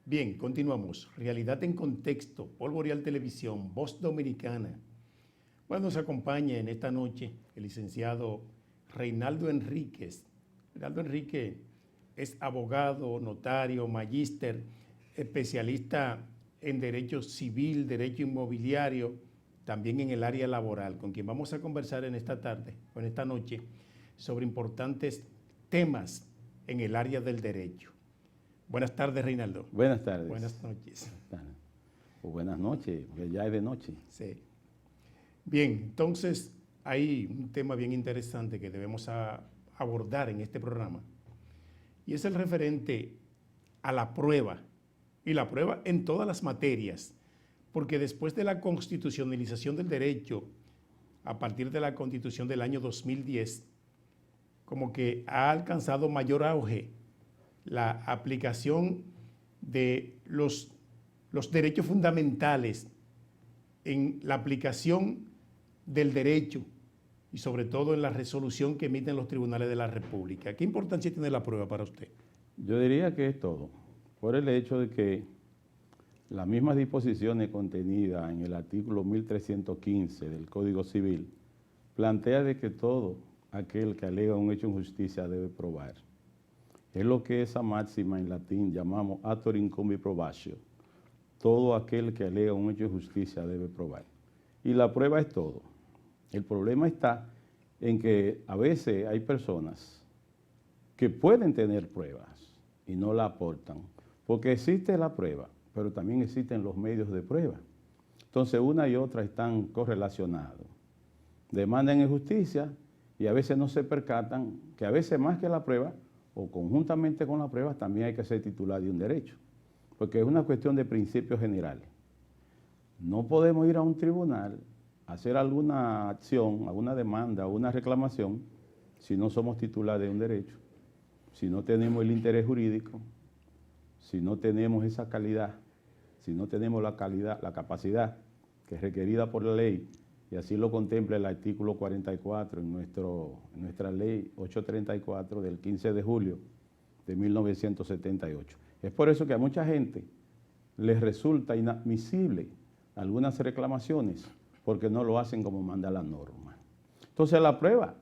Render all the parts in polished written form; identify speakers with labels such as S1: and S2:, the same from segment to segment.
S1: Bien, continuamos. Realidad en contexto, Polvo Real Televisión, Voz Dominicana. Bueno, nos acompaña en esta noche el licenciado Reinaldo Enríquez. Reinaldo Enríquez es abogado, notario, magíster, especialista en derecho civil, derecho inmobiliario, también en el área laboral, con quien vamos a conversar en esta tarde o en esta noche sobre importantes temas en el área del derecho. Buenas tardes, Reinaldo.
S2: Buenas tardes.
S1: Buenas noches.
S2: O buenas noches, porque ya es de noche.
S1: Sí. Bien, entonces hay un tema bien interesante que debemos abordar en este programa y es el referente a la prueba, y la prueba en todas las materias, porque después de la constitucionalización del derecho, a partir de la Constitución del año 2010, como que ha alcanzado mayor auge la aplicación de los derechos fundamentales en la aplicación del derecho y sobre todo en la resolución que emiten los tribunales de la República. ¿Qué importancia tiene la prueba para usted?
S2: Yo diría que es todo, por el hecho de que las mismas disposiciones contenidas en el artículo 1315 del Código Civil plantea de que todo aquel que alega un hecho de injusticia debe probar. Es lo que esa máxima en latín llamamos autor incumbi probatio. Todo aquel que alega un hecho de justicia debe probar. Y la prueba es todo. El problema está en que a veces hay personas que pueden tener pruebas y no la aportan, porque existe la prueba, pero también existen los medios de prueba. Entonces una y otra están correlacionados. Demandan en justicia y a veces no se percatan que a veces más que la prueba, o conjuntamente con la prueba, también hay que ser titular de un derecho, porque es una cuestión de principios generales. No podemos ir a un tribunal a hacer alguna acción, alguna demanda, una reclamación, si no somos titulares de un derecho, si no tenemos el interés jurídico, si no tenemos esa calidad, si no tenemos la capacidad que es requerida por la ley, y así lo contempla el artículo 44 en nuestra ley 834 del 15 de julio de 1978. Es por eso que a mucha gente les resulta inadmisible algunas reclamaciones, porque no lo hacen como manda la norma. Entonces la prueba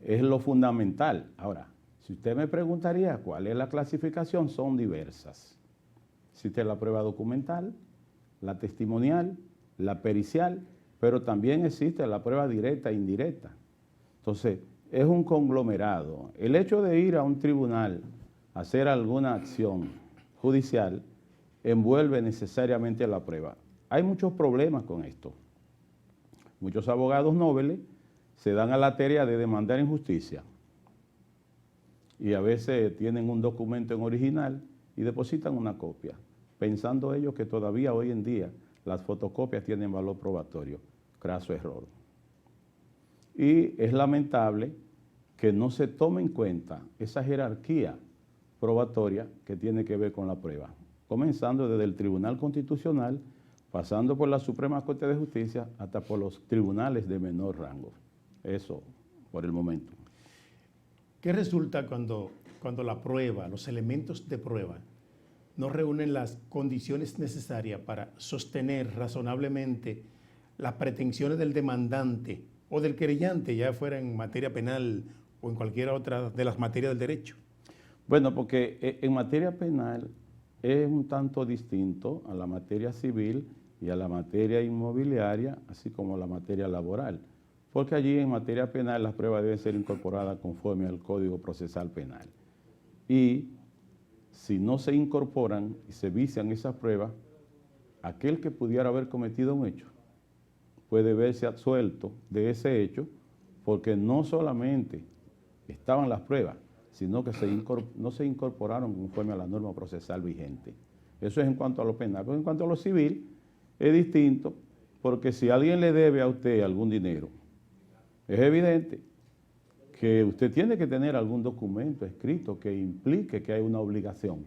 S2: es lo fundamental. Ahora, si usted me preguntaría cuál es la clasificación, son diversas. Existe la prueba documental, la testimonial, la pericial, pero también existe la prueba directa e indirecta. Entonces, es un conglomerado. El hecho de ir a un tribunal a hacer alguna acción judicial envuelve necesariamente la prueba. Hay muchos problemas con esto. Muchos abogados nobles se dan a la tarea de demandar en justicia y a veces tienen un documento en original y depositan una copia, pensando ellos que todavía hoy en día las fotocopias tienen valor probatorio. Craso error. Y es lamentable que no se tome en cuenta esa jerarquía probatoria que tiene que ver con la prueba, comenzando desde el Tribunal Constitucional, pasando por la Suprema Corte de Justicia, hasta por los tribunales de menor rango. Eso, por el momento.
S1: ¿Qué resulta cuando la prueba, los elementos de prueba, no reúnen las condiciones necesarias para sostener razonablemente las pretensiones del demandante o del querellante, ya fuera en materia penal o en cualquier otra de las materias del derecho?
S2: Bueno, porque en materia penal es un tanto distinto a la materia civil y a la materia inmobiliaria, así como a la materia laboral, porque allí en materia penal las pruebas deben ser incorporadas conforme al Código Procesal Penal. Y si no se incorporan y se vician esas pruebas, aquel que pudiera haber cometido un hecho puede verse absuelto de ese hecho, porque no solamente estaban las pruebas, sino que no se incorporaron conforme a la norma procesal vigente. Eso es en cuanto a lo penal. Pero en cuanto a lo civil, es distinto, porque si alguien le debe a usted algún dinero, es evidente que usted tiene que tener algún documento escrito que implique que hay una obligación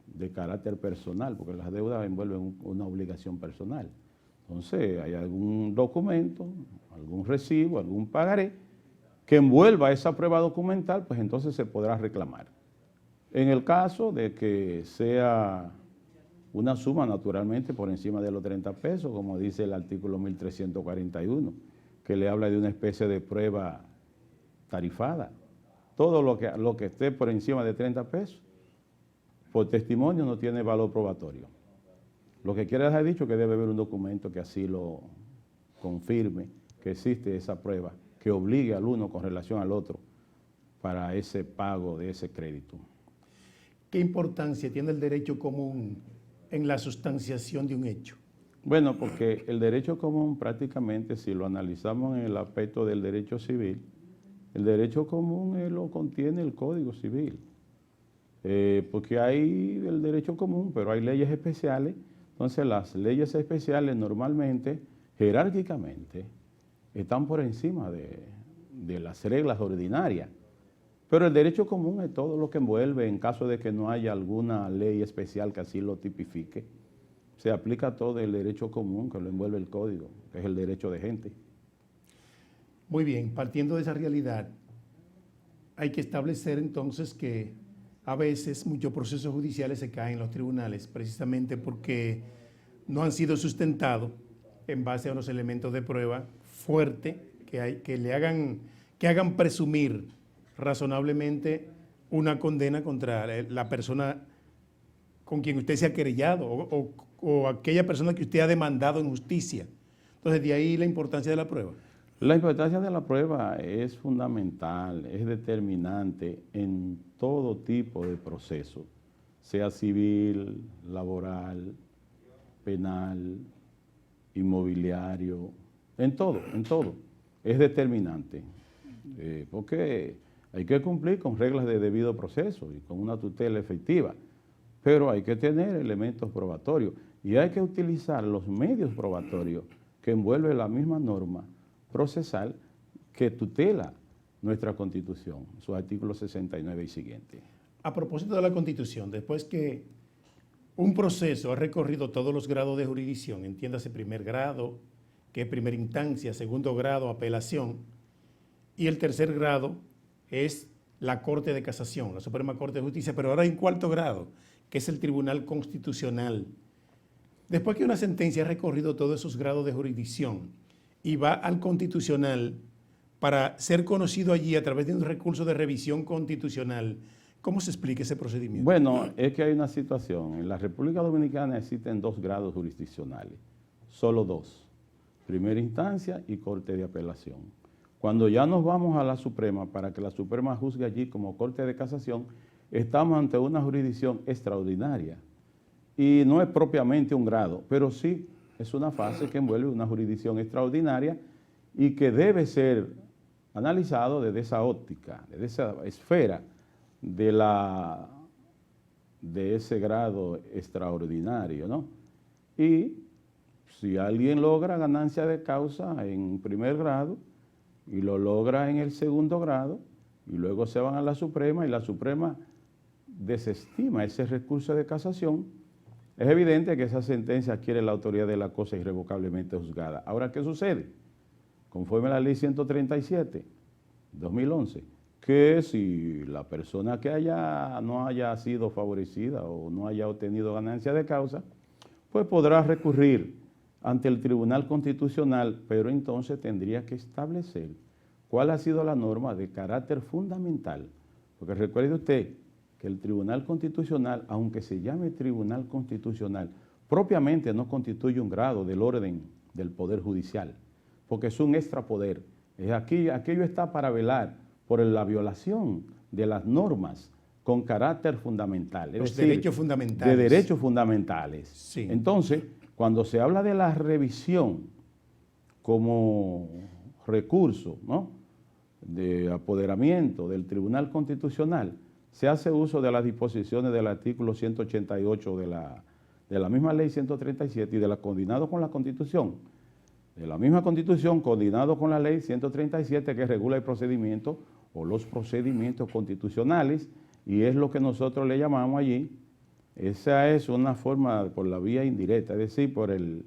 S2: de carácter personal, porque las deudas envuelven una obligación personal. Entonces, hay algún documento, algún recibo, algún pagaré que envuelva esa prueba documental, pues entonces se podrá reclamar. En el caso de que sea una suma naturalmente por encima de los 30 pesos, como dice el artículo 1341, que le habla de una especie de prueba tarifada. Todo lo que esté por encima de 30 pesos, por testimonio no tiene valor probatorio. Lo que quiere dejar dicho que debe haber un documento que así lo confirme, que existe esa prueba, que obligue al uno con relación al otro para ese pago de ese crédito.
S1: ¿Qué importancia tiene el derecho común en la sustanciación de un hecho?
S2: Bueno, porque el derecho común prácticamente, si lo analizamos en el aspecto del derecho civil, el derecho común lo contiene el Código Civil. Porque hay el derecho común, pero hay leyes especiales. Entonces las leyes especiales normalmente, jerárquicamente, están por encima de las reglas ordinarias. Pero el derecho común es todo lo que envuelve en caso de que no haya alguna ley especial que así lo tipifique. Se aplica todo el derecho común que lo envuelve el código, que es el derecho de gente.
S1: Muy bien, partiendo de esa realidad, hay que establecer entonces que a veces muchos procesos judiciales se caen en los tribunales precisamente porque no han sido sustentados en base a unos elementos de prueba fuertes que hagan presumir razonablemente una condena contra la persona con quien usted se ha querellado o aquella persona que usted ha demandado en justicia. Entonces, de ahí la importancia de la prueba.
S2: La importancia de la prueba es fundamental, es determinante en todo tipo de proceso, sea civil, laboral, penal, inmobiliario, en todo, es determinante, porque hay que cumplir con reglas de debido proceso y con una tutela efectiva, pero hay que tener elementos probatorios y hay que utilizar los medios probatorios que envuelve la misma norma procesal que tutela nuestra Constitución, sus artículos 69 y siguientes.
S1: A propósito de la Constitución, después que un proceso ha recorrido todos los grados de jurisdicción, entiéndase primer grado, que es primera instancia, segundo grado, apelación, y el tercer grado es la Corte de Casación, la Suprema Corte de Justicia, pero ahora en cuarto grado, que es el Tribunal Constitucional. Después que una sentencia ha recorrido todos esos grados de jurisdicción y va al Constitucional para ser conocido allí a través de un recurso de revisión constitucional, ¿cómo se explica ese procedimiento?
S2: Bueno, es que hay una situación. En la República Dominicana existen 2 grados jurisdiccionales, solo 2, primera instancia y Corte de Apelación. Cuando ya nos vamos a la Suprema, para que la Suprema juzgue allí como Corte de Casación, estamos ante una jurisdicción extraordinaria. Y no es propiamente un grado, pero sí es una fase que envuelve una jurisdicción extraordinaria y que debe ser analizado desde esa óptica, desde esa esfera de ese grado extraordinario, ¿no? Y si alguien logra ganancia de causa en primer grado y lo logra en el segundo grado y luego se van a la Suprema y la Suprema desestima ese recurso de casación, es evidente que esa sentencia adquiere la autoridad de la cosa irrevocablemente juzgada. Ahora, ¿qué sucede? Conforme a la ley 137, 2011, que si la persona que no haya sido favorecida o no haya obtenido ganancia de causa, pues podrá recurrir ante el Tribunal Constitucional, pero entonces tendría que establecer cuál ha sido la norma de carácter fundamental. Porque recuerde usted que el Tribunal Constitucional, aunque se llame Tribunal Constitucional, propiamente no constituye un grado del orden del Poder Judicial, porque es un extrapoder. Aquello está para velar por la violación de las normas con carácter fundamental.
S1: Los derechos fundamentales.
S2: De derechos fundamentales.
S1: Sí.
S2: Entonces, cuando se habla de la revisión como recurso, ¿no?, de apoderamiento del Tribunal Constitucional, se hace uso de las disposiciones del artículo 188 de la misma ley 137 y coordinado con la Constitución, de la misma Constitución, coordinado con la ley 137 que regula el procedimiento o los procedimientos constitucionales, y es lo que nosotros le llamamos allí. Esa es una forma por la vía indirecta, es decir, por la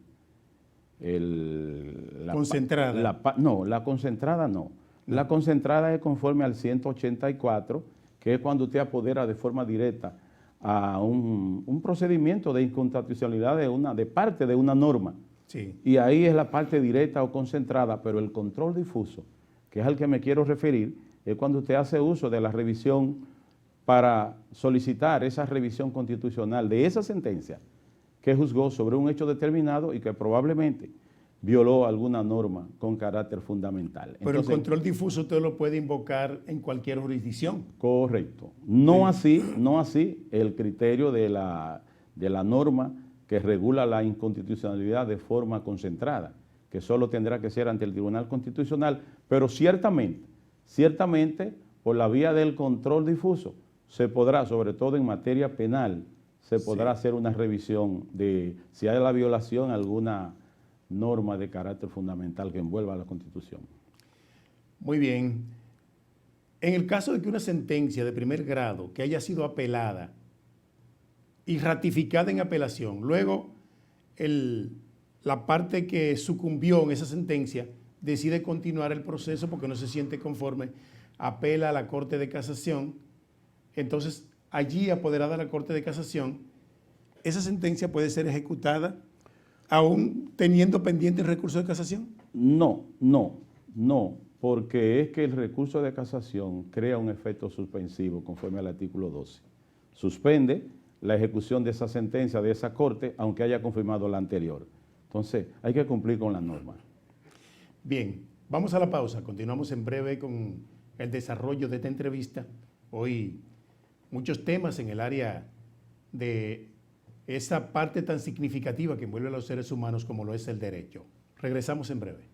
S1: concentrada.
S2: No, la concentrada no. La concentrada es conforme al 184, que es cuando usted apodera de forma directa a un procedimiento de inconstitucionalidad de parte de una norma.
S1: Sí.
S2: Y ahí es la parte directa o concentrada, pero el control difuso, que es al que me quiero referir, es cuando usted hace uso de la revisión para solicitar esa revisión constitucional de esa sentencia que juzgó sobre un hecho determinado y que probablemente violó alguna norma con carácter fundamental.
S1: Pero entonces, el control difuso usted lo puede invocar en cualquier jurisdicción.
S2: Correcto. No así el criterio de la norma que regula la inconstitucionalidad de forma concentrada, que solo tendrá que ser ante el Tribunal Constitucional, pero ciertamente, por la vía del control difuso, se podrá, sobre todo en materia penal, se podrá hacer una revisión de si hay la violación a alguna norma de carácter fundamental que envuelva a la Constitución.
S1: Muy bien. En el caso de que una sentencia de primer grado que haya sido apelada y ratificada en apelación, luego la parte que sucumbió en esa sentencia decide continuar el proceso porque no se siente conforme, apela a la Corte de Casación, entonces allí, apoderada la Corte de Casación, esa sentencia puede ser ejecutada aún teniendo pendiente el recurso de casación.
S2: No, porque es que el recurso de casación crea un efecto suspensivo conforme al artículo 12. Suspende la ejecución de esa sentencia de esa Corte, aunque haya confirmado la anterior. Entonces, hay que cumplir con la norma.
S1: Bien, vamos a la pausa. Continuamos en breve con el desarrollo de esta entrevista. Hoy muchos temas en el área de esa parte tan significativa que envuelve a los seres humanos como lo es el derecho. Regresamos en breve.